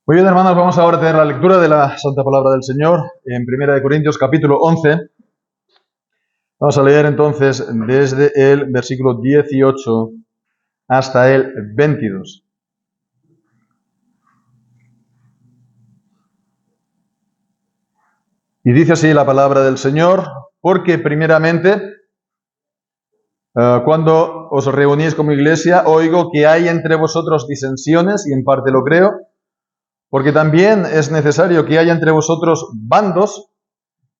Muy bien, hermanos, vamos ahora a tener la lectura de la Santa Palabra del Señor en 1 Corintios capítulo 11. Vamos a leer entonces desde el versículo 18 hasta el 22. Y dice así la palabra del Señor: porque primeramente, cuando os reunís como iglesia, oigo que hay entre vosotros disensiones, y en parte lo creo, porque también es necesario que haya entre vosotros bandos,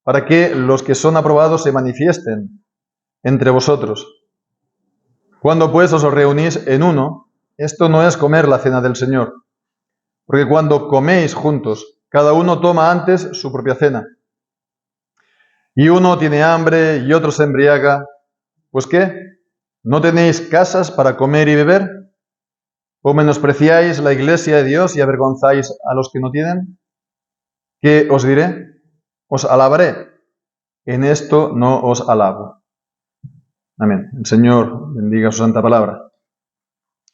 para que los que son aprobados se manifiesten entre vosotros. Cuando pues os reunís en uno, esto no es comer la cena del Señor, porque cuando coméis juntos, cada uno toma antes su propia cena. Y uno tiene hambre y otro se embriaga. ¿Pues qué? ¿No tenéis casas para comer y beber? ¿O menospreciáis la iglesia de Dios y avergonzáis a los que no tienen? ¿Qué os diré? Os alabaré. En esto no os alabo. Amén. El Señor bendiga su santa palabra.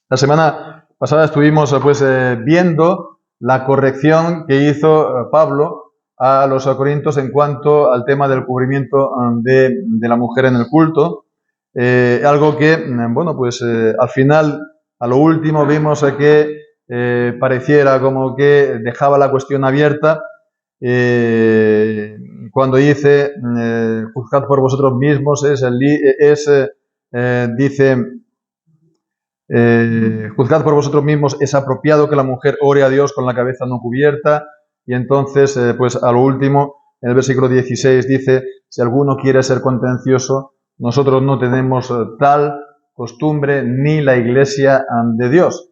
La semana pasada estuvimos viendo la corrección que hizo Pablo a los corintios en cuanto al tema del cubrimiento de la mujer en el culto. Algo que, al final, a lo último, vimos que pareciera como que dejaba la cuestión abierta cuando dice, juzgad por vosotros mismos, juzgad por vosotros mismos, es apropiado que la mujer ore a Dios con la cabeza no cubierta. Y entonces, a lo último, en el versículo 16 dice: si alguno quiere ser contencioso, nosotros no tenemos tal costumbre ni la iglesia de Dios.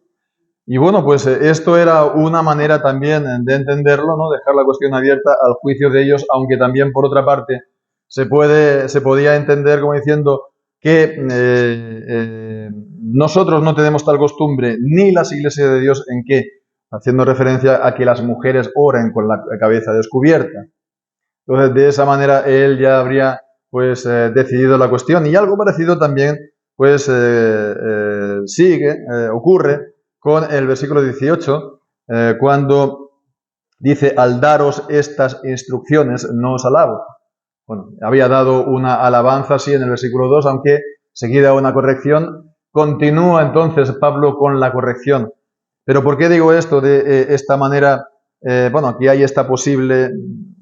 Y bueno, esto era una manera también de entenderlo, ¿no? Dejar la cuestión abierta al juicio de ellos, aunque también, por otra parte, se podía entender como diciendo que nosotros no tenemos tal costumbre, ni las iglesias de Dios, en que, haciendo referencia a que las mujeres oren con la cabeza descubierta. Entonces, de esa manera, él ya habría decidido la cuestión. Y algo parecido también ocurre con el versículo 18, cuando dice: al daros estas instrucciones no os alabo. Bueno, había dado una alabanza, sí, en el versículo 2, aunque seguida una corrección. Continúa entonces Pablo con la corrección. Pero ¿por qué digo esto de esta manera? Aquí hay esta posible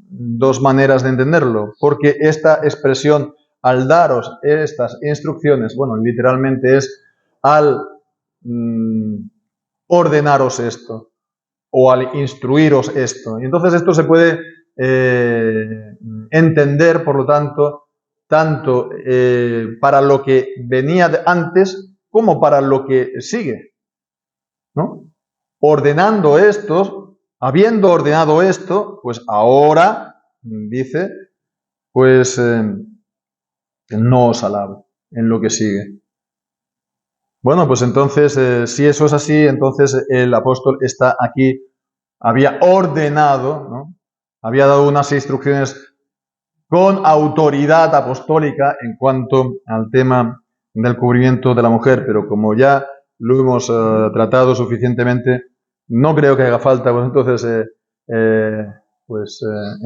dos maneras de entenderlo. Porque esta expresión, al daros estas instrucciones, literalmente es al ordenaros esto, o al instruiros esto. Y entonces esto se puede entender, por lo tanto para lo que venía antes como para lo que sigue, ¿no? Ordenando esto, habiendo ordenado esto, pues ahora, dice, no os alabo en lo que sigue. Bueno, pues entonces, si eso es así, entonces el apóstol está aquí, había ordenado, ¿no? Había dado unas instrucciones con autoridad apostólica en cuanto al tema del cubrimiento de la mujer, pero como ya lo hemos tratado suficientemente, no creo que haga falta,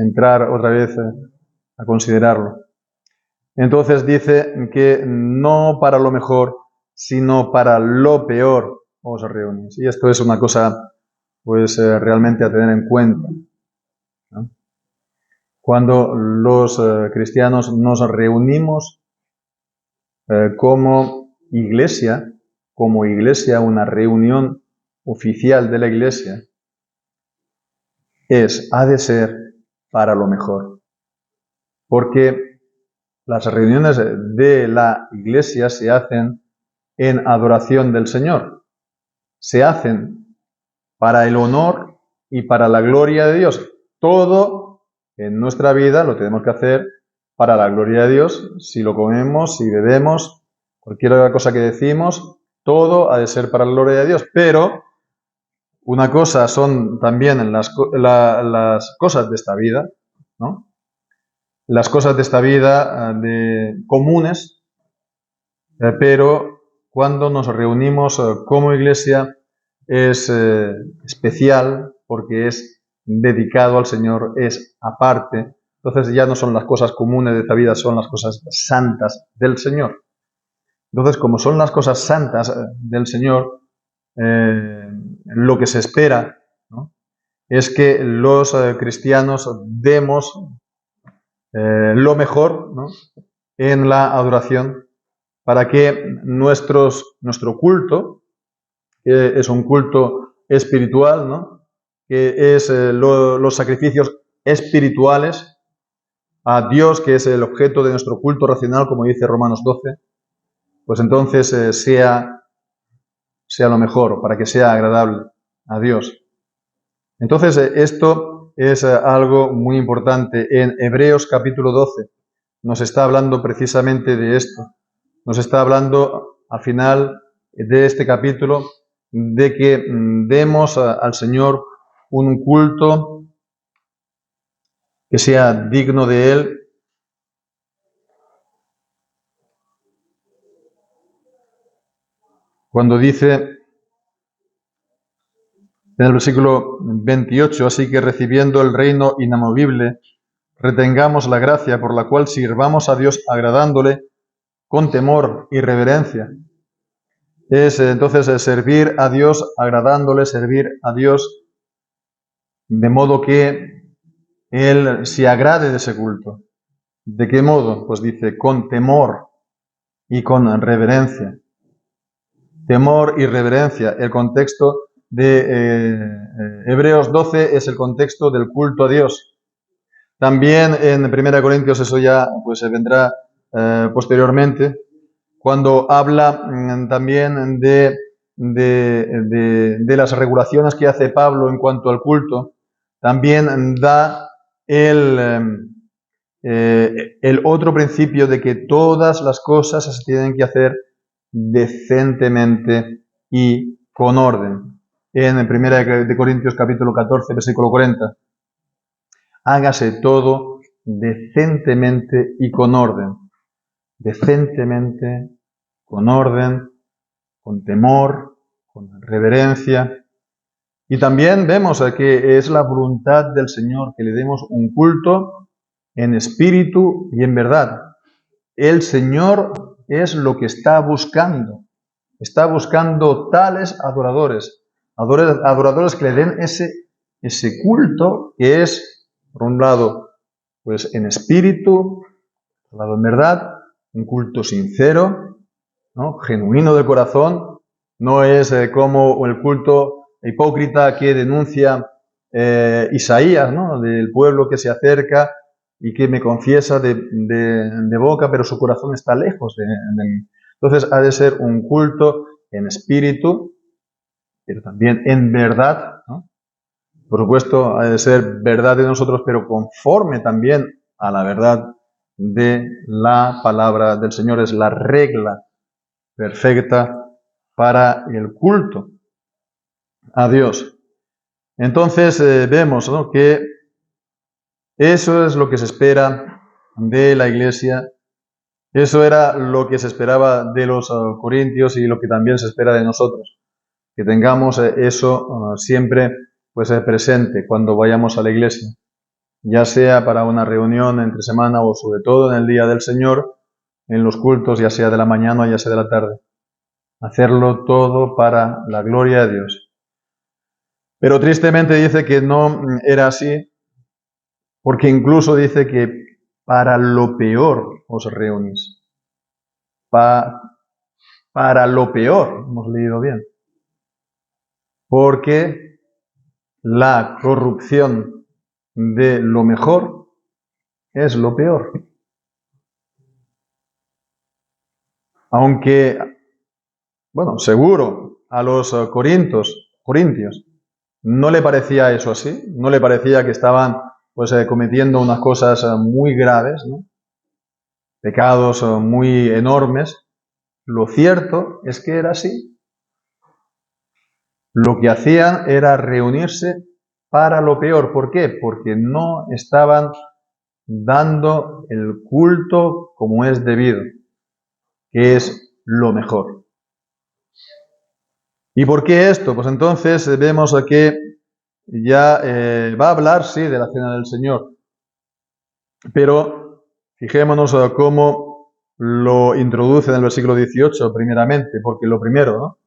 entrar otra vez a considerarlo. Entonces dice que no para lo mejor, sino para lo peor os reunís. Y esto es una cosa realmente a tener en cuenta, ¿no? Cuando los cristianos nos reunimos como iglesia, una reunión oficial de la iglesia, ha de ser para lo mejor. Porque las reuniones de la iglesia se hacen en adoración del Señor. Se hacen para el honor y para la gloria de Dios. Todo en nuestra vida lo tenemos que hacer para la gloria de Dios. Si lo comemos, si bebemos, cualquier otra cosa que decimos, todo ha de ser para la gloria de Dios. Pero una cosa son también las cosas de esta vida, ¿no? Las cosas de esta vida comunes, pero cuando nos reunimos como iglesia es especial porque es dedicado al Señor, es aparte. Entonces ya no son las cosas comunes de esta vida, son las cosas santas del Señor. Entonces, como son las cosas santas del Señor, lo que se espera, ¿no?, es que los cristianos demos lo mejor, ¿no?, en la adoración, para que nuestro culto, que es un culto espiritual, ¿no?, que es los sacrificios espirituales a Dios, que es el objeto de nuestro culto racional, como dice Romanos 12, pues entonces sea lo mejor, para que sea agradable a Dios. Entonces esto es algo muy importante. En Hebreos capítulo 12 nos está hablando precisamente de esto. Nos está hablando al final de este capítulo de que demos al Señor un culto que sea digno de Él. Cuando dice en el versículo 28, así que recibiendo el reino inamovible, retengamos la gracia por la cual sirvamos a Dios agradándole con temor y reverencia. Es entonces servir a Dios agradándole, servir a Dios de modo que Él se agrade de ese culto. ¿De qué modo? Pues dice, con temor y con reverencia. Temor y reverencia. El contexto de Hebreos 12 es el contexto del culto a Dios. También en 1 Corintios, eso ya pues vendrá posteriormente, cuando habla también de las regulaciones que hace Pablo en cuanto al culto, también da el otro principio de que todas las cosas se tienen que hacer decentemente y con orden. En 1 Corintios capítulo 14, versículo 40. Hágase todo decentemente y con orden. Decentemente, con orden, con temor, con reverencia. Y también vemos que es la voluntad del Señor que le demos un culto en espíritu y en verdad. El Señor es lo que está buscando. Está buscando tales adoradores. Adoradores que le den ese culto que es, por un lado, pues en espíritu, por otro lado en verdad, un culto sincero, ¿no?, genuino del corazón. No es como el culto hipócrita que denuncia Isaías, ¿no?, del pueblo que se acerca y que me confiesa de boca, pero su corazón está lejos de mí. Entonces ha de ser un culto en espíritu, pero también en verdad, ¿no? Por supuesto, ha de ser verdad de nosotros, pero conforme también a la verdad de la palabra del Señor. Es la regla perfecta para el culto a Dios. Entonces vemos, ¿no?, que eso es lo que se espera de la Iglesia. Eso era lo que se esperaba de los corintios y lo que también se espera de nosotros. Que tengamos eso siempre pues presente cuando vayamos a la iglesia. Ya sea para una reunión entre semana o sobre todo en el día del Señor, en los cultos, ya sea de la mañana o ya sea de la tarde. Hacerlo todo para la gloria de Dios. Pero tristemente dice que no era así, porque incluso dice que para lo peor os reunís. Para lo peor, hemos leído bien. Porque la corrupción de lo mejor es lo peor. Aunque, bueno, seguro a los corintios no le parecía eso así, no le parecía que estaban pues cometiendo unas cosas muy graves, ¿no?, pecados muy enormes. Lo cierto es que era así. Lo que hacían era reunirse para lo peor. ¿Por qué? Porque no estaban dando el culto como es debido, que es lo mejor. ¿Y por qué esto? Pues entonces vemos que ya va a hablar, sí, de la cena del Señor. Pero fijémonos cómo lo introduce en el versículo 18 primeramente, porque lo primero, ¿no?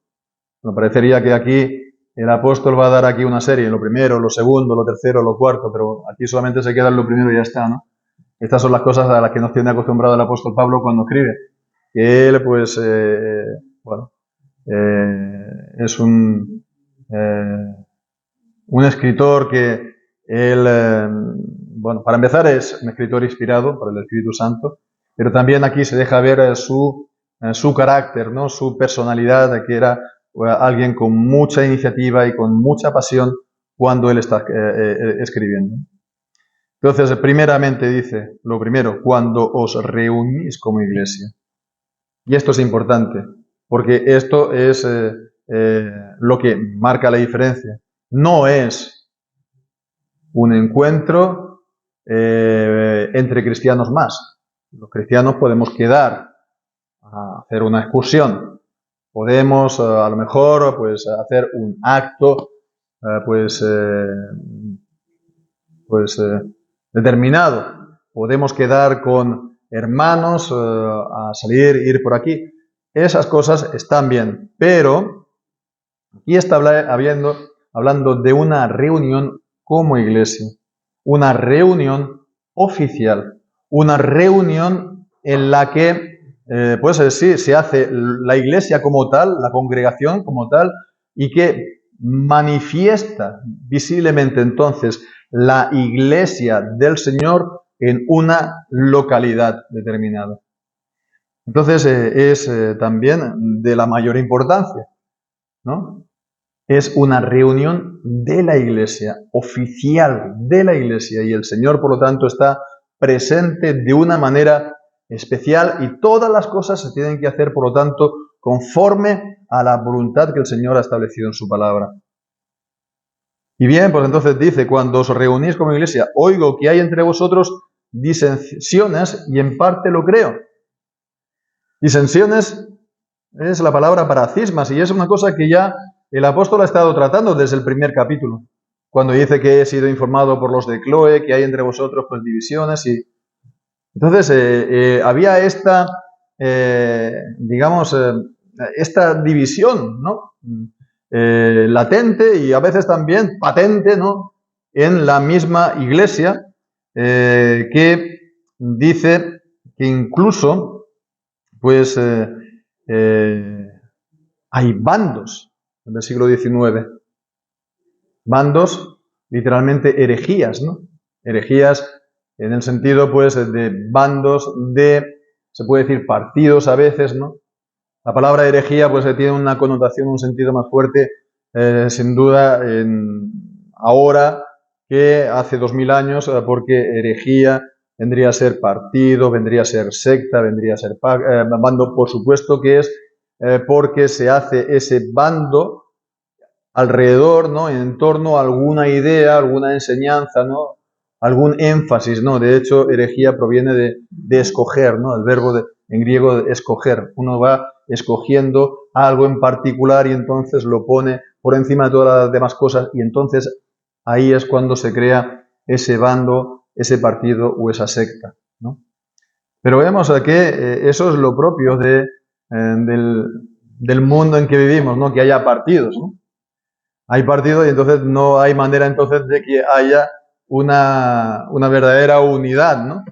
Me parecería que aquí el apóstol va a dar aquí una serie, lo primero, lo segundo, lo tercero, lo cuarto, pero aquí solamente se queda en lo primero y ya está, ¿no? Estas son las cosas a las que nos tiene acostumbrado el apóstol Pablo cuando escribe. Que él, pues, bueno, es un escritor que él, bueno, para empezar es un escritor inspirado por el Espíritu Santo, pero también aquí se deja ver su carácter, ¿no? Su personalidad, de que era alguien con mucha iniciativa y con mucha pasión cuando él está escribiendo. Entonces, primeramente dice, lo primero, cuando os reunís como iglesia. Y esto es importante, porque esto es lo que marca la diferencia. No es un encuentro entre cristianos más. Los cristianos podemos quedar a hacer una excursión. Podemos, a lo mejor, pues, hacer un acto, determinado. Podemos quedar con hermanos a salir, ir por aquí. Esas cosas están bien, pero aquí está hablando de una reunión como iglesia, una reunión oficial, una reunión en la que, pues sí, se hace la iglesia como tal, la congregación como tal, y que manifiesta visiblemente entonces la iglesia del Señor en una localidad determinada. Entonces es también de la mayor importancia, ¿no? Es una reunión de la iglesia, oficial de la iglesia, y el Señor, por lo tanto, está presente de una manera especial y todas las cosas se tienen que hacer, por lo tanto, conforme a la voluntad que el Señor ha establecido en su palabra. Y bien, pues entonces dice, cuando os reunís como iglesia, oigo que hay entre vosotros disensiones y en parte lo creo. Disensiones es la palabra para cismas y es una cosa que ya el apóstol ha estado tratando desde el primer capítulo, cuando dice que he sido informado por los de Cloe, que hay entre vosotros pues divisiones y... Entonces había esta, esta división, ¿no? Latente y a veces también patente, ¿no? En la misma iglesia, que dice que incluso, pues, hay bandos en el siglo XIX. Bandos, literalmente herejías, ¿no? Herejías en el sentido, pues, de bandos de, se puede decir, partidos a veces, ¿no? La palabra herejía, pues, tiene una connotación, un sentido más fuerte, sin duda, ahora que hace 2000 años, porque herejía vendría a ser partido, vendría a ser secta, vendría a ser bando, por supuesto que es porque se hace ese bando alrededor, ¿no? En torno a alguna idea, alguna enseñanza, ¿no? Algún énfasis, ¿no? De hecho, herejía proviene de escoger, ¿no? El verbo en griego de escoger. Uno va escogiendo algo en particular y entonces lo pone por encima de todas las demás cosas y entonces ahí es cuando se crea ese bando, ese partido o esa secta, ¿no? Pero vemos que eso es lo propio del mundo en que vivimos, ¿no? Que haya partidos, ¿no? Hay partidos y entonces no hay manera entonces de que haya una verdadera unidad, ¿no?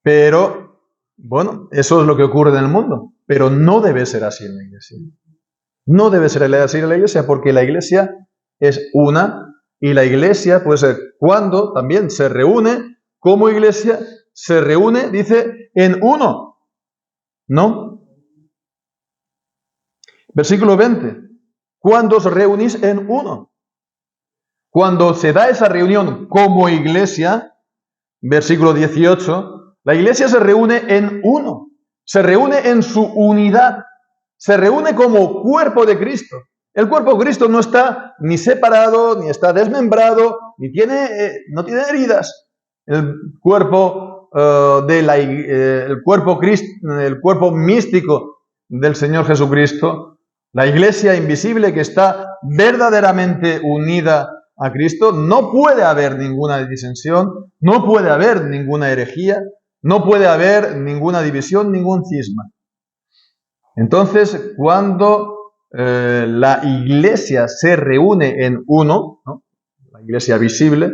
Pero, bueno, eso es lo que ocurre en el mundo, pero no debe ser así en la iglesia. No debe ser así en la iglesia porque la iglesia es una y la iglesia, pues cuando también se reúne como iglesia, se reúne, dice, en uno, ¿no? Versículo 20. Cuando os reunís en uno. Cuando se da esa reunión como iglesia, versículo 18, la iglesia se reúne en uno, se reúne en su unidad, se reúne como cuerpo de Cristo. El cuerpo de Cristo no está ni separado, ni está desmembrado, ni no tiene heridas. El cuerpo el cuerpo místico del Señor Jesucristo, la iglesia invisible que está verdaderamente unida a Cristo, no puede haber ninguna disensión, no puede haber ninguna herejía, no puede haber ninguna división, ningún cisma. Entonces, cuando la iglesia se reúne en uno, ¿no?, la iglesia visible,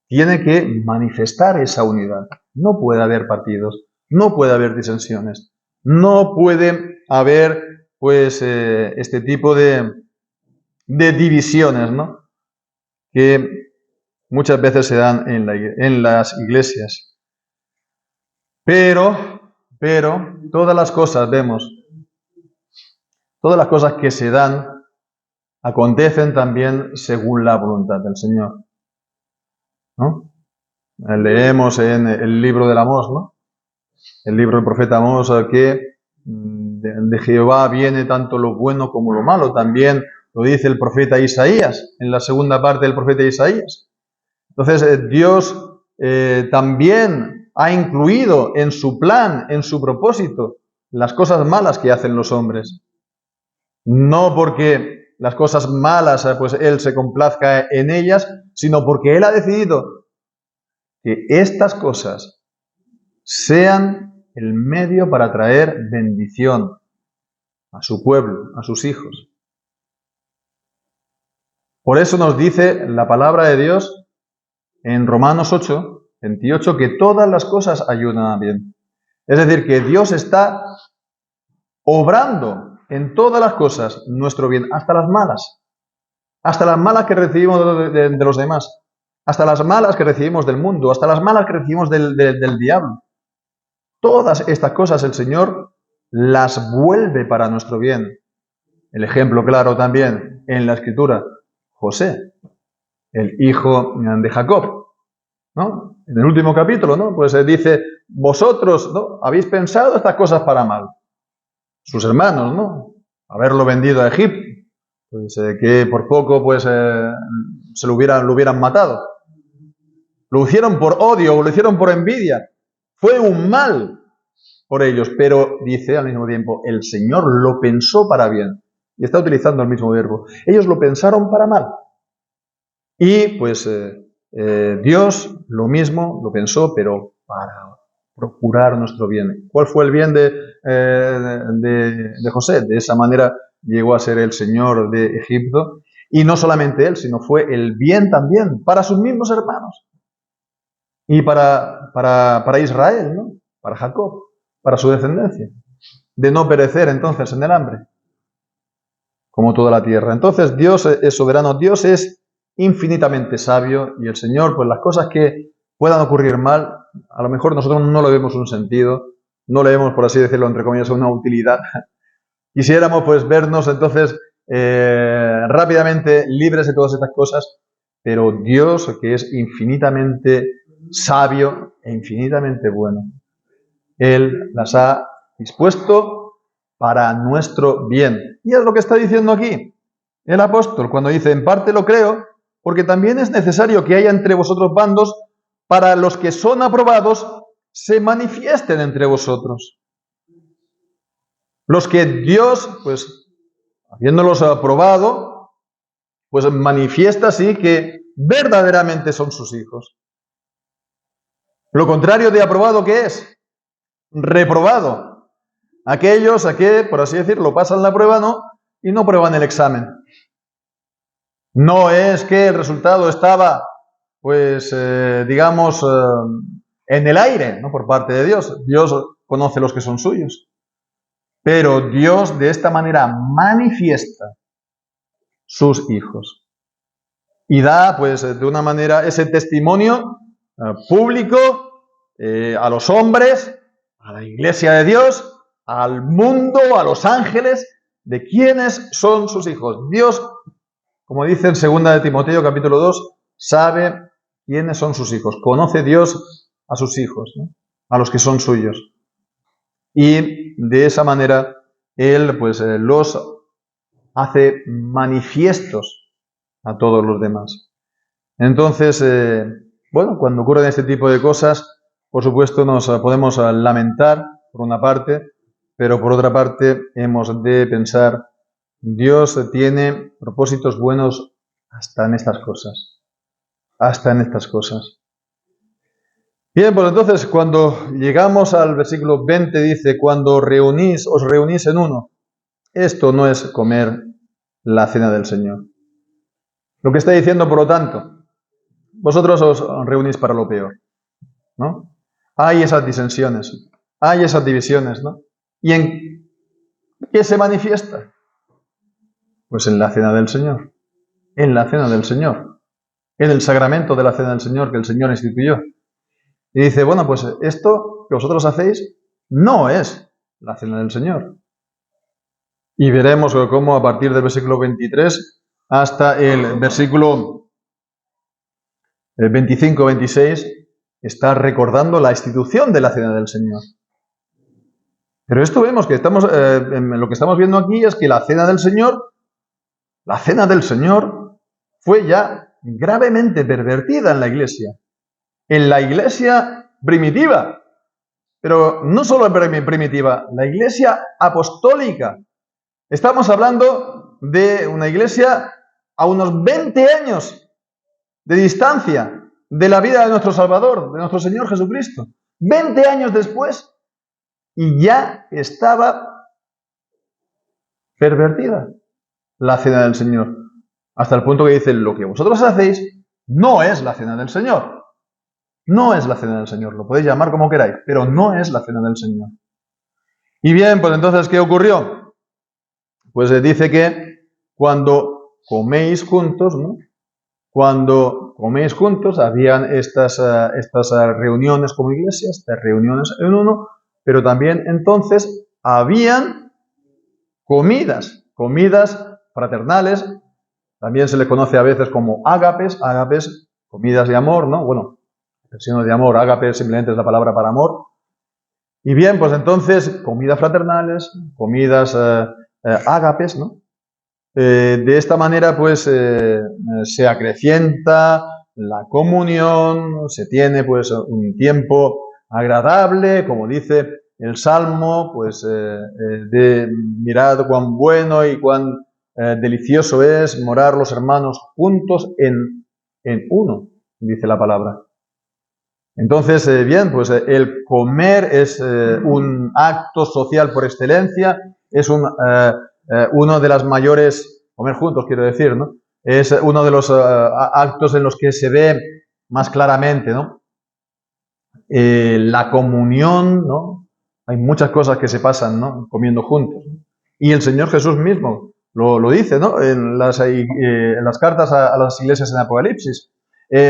tiene que manifestar esa unidad. No puede haber partidos, no puede haber disensiones, no puede haber, pues, este tipo de divisiones, ¿no?, que muchas veces se dan en las iglesias. Pero, todas las cosas, vemos, todas las cosas que se dan acontecen también según la voluntad del Señor, ¿no? Leemos en el libro del Amós, ¿no?, el libro del profeta Amós, que de Jehová viene tanto lo bueno como lo malo. También lo dice el profeta Isaías, en la segunda parte del profeta Isaías. Entonces, Dios también ha incluido en su plan, en su propósito, las cosas malas que hacen los hombres. No porque las cosas malas, pues Él se complazca en ellas, sino porque Él ha decidido que estas cosas sean el medio para traer bendición a su pueblo, a sus hijos. Por eso nos dice la palabra de Dios en Romanos 8, 28, que todas las cosas ayudan a bien. Es decir, que Dios está obrando en todas las cosas nuestro bien, hasta las malas que recibimos de los demás, hasta las malas que recibimos del mundo, hasta las malas que recibimos del diablo. Todas estas cosas el Señor las vuelve para nuestro bien. El ejemplo claro también en la Escritura, José, el hijo de Jacob, ¿no? En el último capítulo, ¿no?, pues dice, vosotros, ¿no?, habéis pensado estas cosas para mal. Sus hermanos, ¿no?, haberlo vendido a Egipto, pues que por poco pues se lo hubieran matado. Lo hicieron por odio, o lo hicieron por envidia. Fue un mal por ellos, pero dice al mismo tiempo, el Señor lo pensó para bien. Y está utilizando el mismo verbo. Ellos lo pensaron para mal. Y pues Dios lo mismo lo pensó, pero para procurar nuestro bien. ¿Cuál fue el bien de José? De esa manera llegó a ser el Señor de Egipto. Y no solamente él, sino fue el bien también para sus mismos hermanos. Y para Israel, ¿no?, para Jacob, para su descendencia. De no perecer entonces en el hambre, como toda la tierra. Entonces Dios es soberano, Dios es infinitamente sabio, y el Señor, pues las cosas que puedan ocurrir mal, a lo mejor nosotros no le vemos un sentido, no le vemos, por así decirlo, entre comillas, una utilidad. Quisiéramos pues vernos entonces rápidamente libres de todas estas cosas, pero Dios, que es infinitamente sabio e infinitamente bueno, Él las ha dispuesto para nuestro bien. Y es lo que está diciendo aquí el apóstol cuando dice, en parte lo creo, porque también es necesario que haya entre vosotros bandos para los que son aprobados se manifiesten entre vosotros. Los que Dios, pues, habiéndolos aprobado, pues manifiesta así que verdaderamente son sus hijos. Lo contrario de aprobado, ¿qué es? Reprobado. Aquellos a que, por así decirlo, pasan la prueba, ¿no?, y no prueban el examen. No es que el resultado estaba, pues, digamos, en el aire, ¿no?, por parte de Dios. Dios conoce los que son suyos. Pero Dios de esta manera manifiesta sus hijos. Y da, pues, de una manera ese testimonio público a los hombres, a la iglesia de Dios, al mundo, a los ángeles, de quiénes son sus hijos. Dios, como dice en 2 de Timoteo capítulo 2, sabe quiénes son sus hijos. Conoce Dios a sus hijos, ¿no?, a los que son suyos. Y de esa manera Él pues los hace manifiestos a todos los demás. Entonces, bueno, cuando ocurren este tipo de cosas, por supuesto nos podemos lamentar por una parte, pero por otra parte hemos de pensar, Dios tiene propósitos buenos hasta en estas cosas. hasta en estas cosas. Bien, pues entonces cuando llegamos al versículo 20 dice, cuando os reunís en uno. Esto no es comer la cena del Señor. Lo que está diciendo, por lo tanto, vosotros os reunís para lo peor, ¿no? Hay esas disensiones, hay esas divisiones, ¿no? ¿Y en qué se manifiesta? Pues en la cena del Señor, en la cena del Señor, en el sacramento de la cena del Señor que el Señor instituyó. Y dice, bueno, pues esto que vosotros hacéis no es la cena del Señor. Y veremos cómo a partir del versículo 23 hasta el versículo 25-26 está recordando la institución de la cena del Señor. Pero esto vemos que lo que estamos viendo aquí es que la cena del Señor fue ya gravemente pervertida en la iglesia. En la iglesia primitiva, pero no solo primitiva, la iglesia apostólica. Estamos hablando de una iglesia a unos 20 años de distancia de la vida de nuestro Salvador, de nuestro Señor Jesucristo. 20 años después, y ya estaba pervertida la cena del Señor. Hasta el punto que dice, lo que vosotros hacéis no es la cena del Señor. No es la cena del Señor. Lo podéis llamar como queráis, pero no es la cena del Señor. Y bien, pues entonces, ¿qué ocurrió? Pues dice que cuando coméis juntos, ¿no? Cuando coméis juntos, habían estas reuniones como iglesia, estas reuniones en uno, pero también entonces habían comidas fraternales, también se les conoce a veces como ágapes, comidas de amor, ¿no? Bueno, expresiones de amor, ágape simplemente es la palabra para amor. Y bien, pues entonces, comidas fraternales, comidas ágapes, ¿no? De esta manera, pues, se acrecienta la comunión, se tiene, pues, un tiempo agradable, como dice el Salmo, pues, mirad cuán bueno y cuán delicioso es morar los hermanos juntos en uno, dice la palabra. Entonces, bien, pues el comer es un acto social por excelencia, es uno de las mayores, comer juntos quiero decir, ¿no? Es uno de los actos en los que se ve más claramente, ¿no? La comunión, ¿no? Hay muchas cosas que se pasan, ¿no? Comiendo juntos. Y el Señor Jesús mismo lo dice, ¿no? En las cartas a las iglesias en Apocalipsis,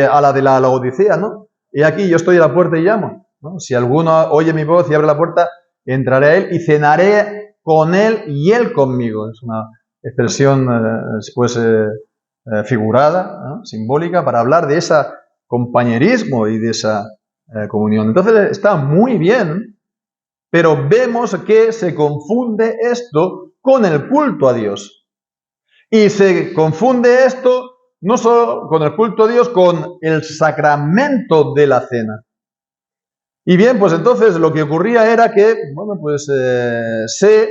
a la de la Laodicea, ¿no? Y aquí yo estoy a la puerta y llamo, ¿no? Si alguno oye mi voz y abre la puerta, entraré a él y cenaré con él y él conmigo. Es una expresión pues figurada, ¿no? Simbólica, para hablar de ese compañerismo y de esa comunión. Entonces está muy bien, pero vemos que se confunde esto con el culto a Dios. Y se confunde esto no solo con el culto a Dios, con el sacramento de la cena. Y bien, pues entonces lo que ocurría era que, bueno, pues se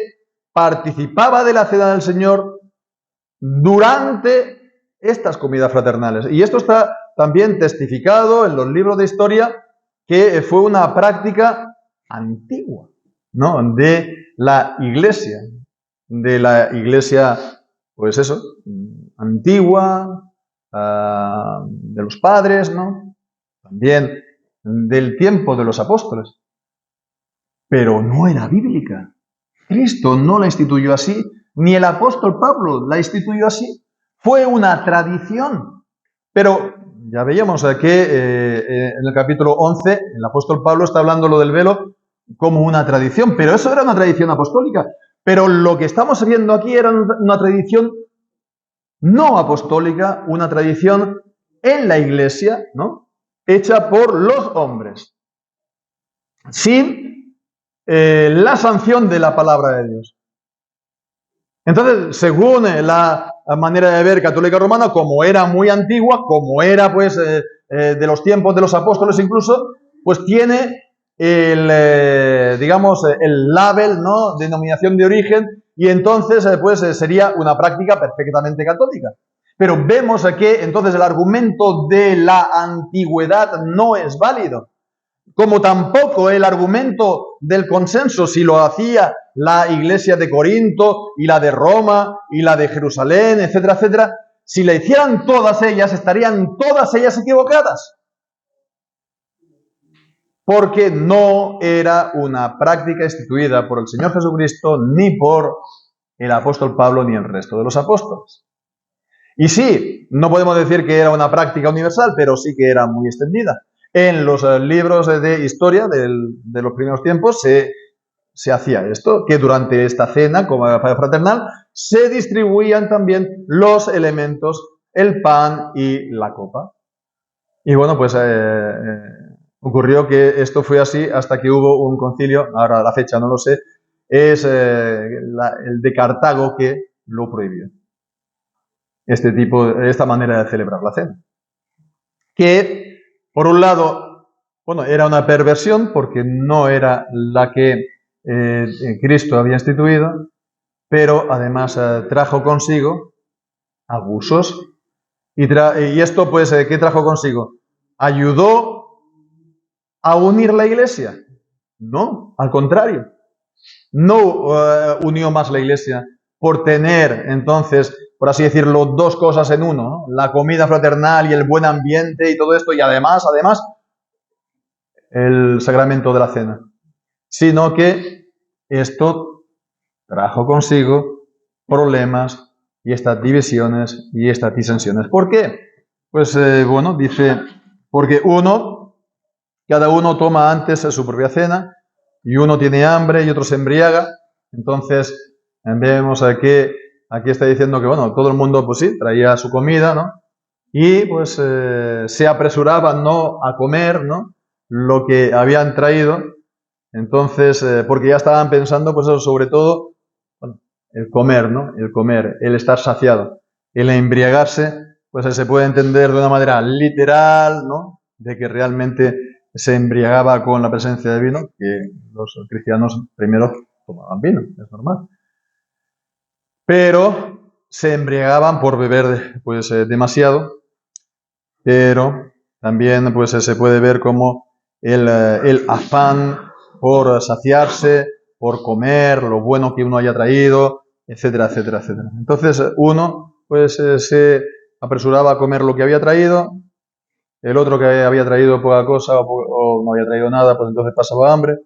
participaba de la cena del Señor durante estas comidas fraternales. Y esto está también testificado en los libros de historia, que fue una práctica antigua, ¿no? De la iglesia, pues eso, antigua, de los padres, ¿no? También del tiempo de los apóstoles. Pero no era bíblica. Cristo no la instituyó así, ni el apóstol Pablo la instituyó así. Fue una tradición. Pero ya veíamos que en el capítulo 11 el apóstol Pablo está hablando lo del velo como una tradición, pero eso era una tradición apostólica. Pero lo que estamos viendo aquí era una tradición no apostólica, una tradición en la iglesia, ¿no? Hecha por los hombres, sin la sanción de la palabra de Dios. Entonces, según la manera de ver católica romana, como era muy antigua, como era pues de los tiempos de los apóstoles incluso, pues tiene digamos, el label, ¿no? Denominación de origen, y entonces pues sería una práctica perfectamente católica. Pero vemos que entonces el argumento de la antigüedad no es válido. Como tampoco el argumento del consenso, si lo hacía la iglesia de Corinto y la de Roma y la de Jerusalén, etcétera, etcétera, si la hicieran todas ellas, estarían todas ellas equivocadas. Porque no era una práctica instituida por el Señor Jesucristo, ni por el apóstol Pablo, ni el resto de los apóstoles. Y sí, no podemos decir que era una práctica universal, pero sí que era muy extendida. En los libros de historia de los primeros tiempos se hacía esto, que durante esta cena como fraternal se distribuían también los elementos, el pan y la copa. Y bueno, pues ocurrió que esto fue así hasta que hubo un concilio, ahora la fecha no lo sé, es el de Cartago que lo prohibió. Esta manera de celebrar la cena. Que, por un lado, bueno, era una perversión porque no era la que Cristo había instituido, pero además trajo consigo abusos. Y esto, pues, ¿qué trajo consigo? ¿Ayudó a unir la iglesia? No, al contrario. No unió más la iglesia por tener, entonces, por así decirlo, dos cosas en uno, ¿no? La comida fraternal y el buen ambiente y todo esto, y además, el sacramento de la cena. Sino que esto trajo consigo problemas y estas divisiones y estas disensiones. ¿Por qué? Pues, bueno, dice, porque cada uno toma antes su propia cena, y uno tiene hambre y otro se embriaga. Entonces, vemos aquí está diciendo que, bueno, todo el mundo, pues sí, traía su comida, ¿no? Y pues se apresuraban, ¿no?, a comer, ¿no?, lo que habían traído. Entonces, porque ya estaban pensando, pues eso, sobre todo, bueno, el comer, ¿no?, el estar saciado. El embriagarse, pues se puede entender de una manera literal, ¿no?, de que realmente se embriagaba con la presencia de vino, que los cristianos primero tomaban vino, es normal. Pero se embriagaban por beber, pues, demasiado, pero también, pues, se puede ver como el afán por saciarse, por comer lo bueno que uno haya traído, etcétera, etcétera, etcétera. Entonces uno, pues, se apresuraba a comer lo que había traído. El otro, que había traído poca cosa o no había traído nada, pues entonces pasaba hambre.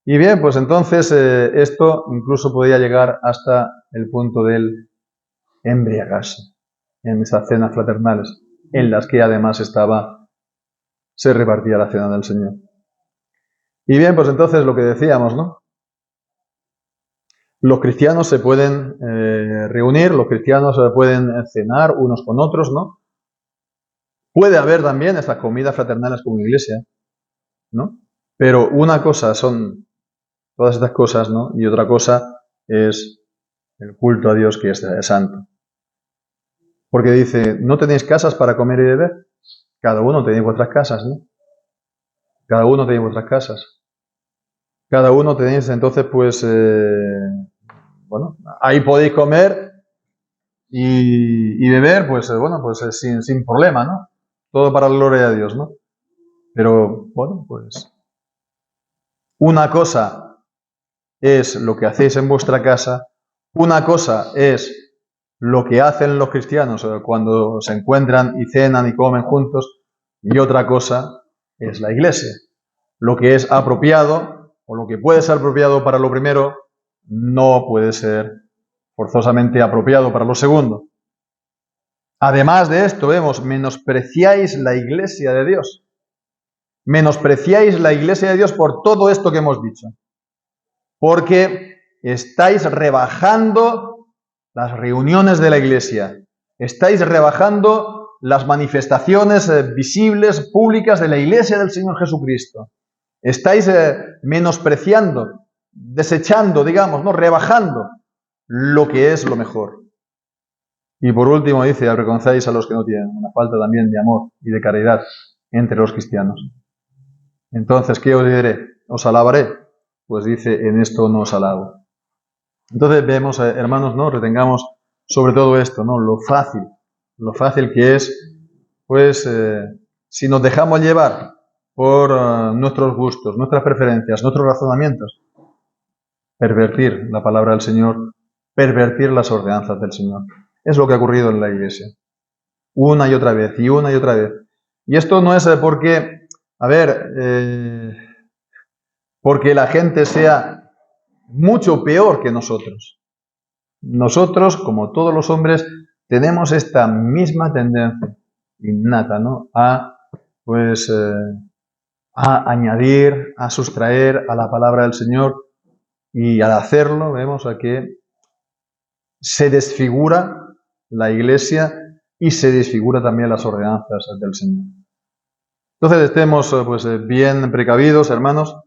Y bien, pues entonces esto incluso podía llegar hasta el punto del embriagarse en esas cenas fraternales, en las que además se repartía la cena del Señor. Y bien, pues entonces lo que decíamos, ¿no? Los cristianos se pueden reunir, los cristianos pueden cenar unos con otros, ¿no? Puede haber también estas comidas fraternales como iglesia, ¿no? Pero una cosa son todas estas cosas, ¿no? Y otra cosa es el culto a Dios, que es santo. Porque dice, ¿no tenéis casas para comer y beber? Cada uno tenéis vuestras casas, ¿no? Cada uno tenéis vuestras casas. Cada uno tenéis, entonces, pues, bueno, ahí podéis comer y beber, pues, bueno, pues sin problema, ¿no? Todo para la gloria de Dios, ¿no? Pero, bueno, pues, una cosa es lo que hacéis en vuestra casa, una cosa es lo que hacen los cristianos cuando se encuentran y cenan y comen juntos, y otra cosa es la iglesia. Lo que es apropiado, o lo que puede ser apropiado para lo primero, no puede ser forzosamente apropiado para lo segundo. Además de esto, vemos, menospreciáis la iglesia de Dios. Menospreciáis la iglesia de Dios por todo esto que hemos dicho. Porque estáis rebajando las reuniones de la iglesia. Estáis rebajando las manifestaciones visibles, públicas de la iglesia del Señor Jesucristo. Estáis menospreciando, desechando, digamos, ¿no?, rebajando lo que es lo mejor. Y por último dice, avergonzáis a los que no tienen, una falta también de amor y de caridad entre los cristianos. Entonces, ¿qué os diré? ¿Os alabaré? Pues dice, en esto no os alabo. Entonces vemos, hermanos, ¿no?, retengamos sobre todo esto, ¿no? Lo fácil que es, pues, si nos dejamos llevar por nuestros gustos, nuestras preferencias, nuestros razonamientos, pervertir la palabra del Señor, pervertir las ordenanzas del Señor. Es lo que ha ocurrido en la Iglesia. Una y otra vez, y una y otra vez. Y esto no es porque, porque la gente sea mucho peor que nosotros. Nosotros, como todos los hombres, tenemos esta misma tendencia innata, ¿no? A añadir, a sustraer a la palabra del Señor, y al hacerlo vemos a que se desfigura la Iglesia y se desfigura también las ordenanzas del Señor. Entonces estemos bien precavidos, hermanos,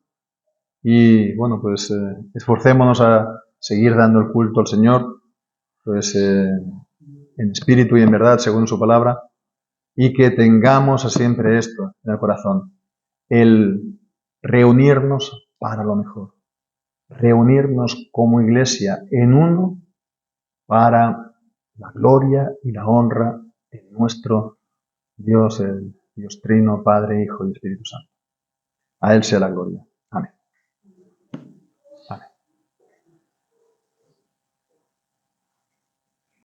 y bueno, pues esforcémonos a seguir dando el culto al Señor, pues en espíritu y en verdad, según su palabra, y que tengamos siempre esto en el corazón, el reunirnos para lo mejor, reunirnos como Iglesia en uno para la gloria y la honra de nuestro Dios, el Dios Trino, Padre, Hijo y Espíritu Santo. A Él sea la gloria.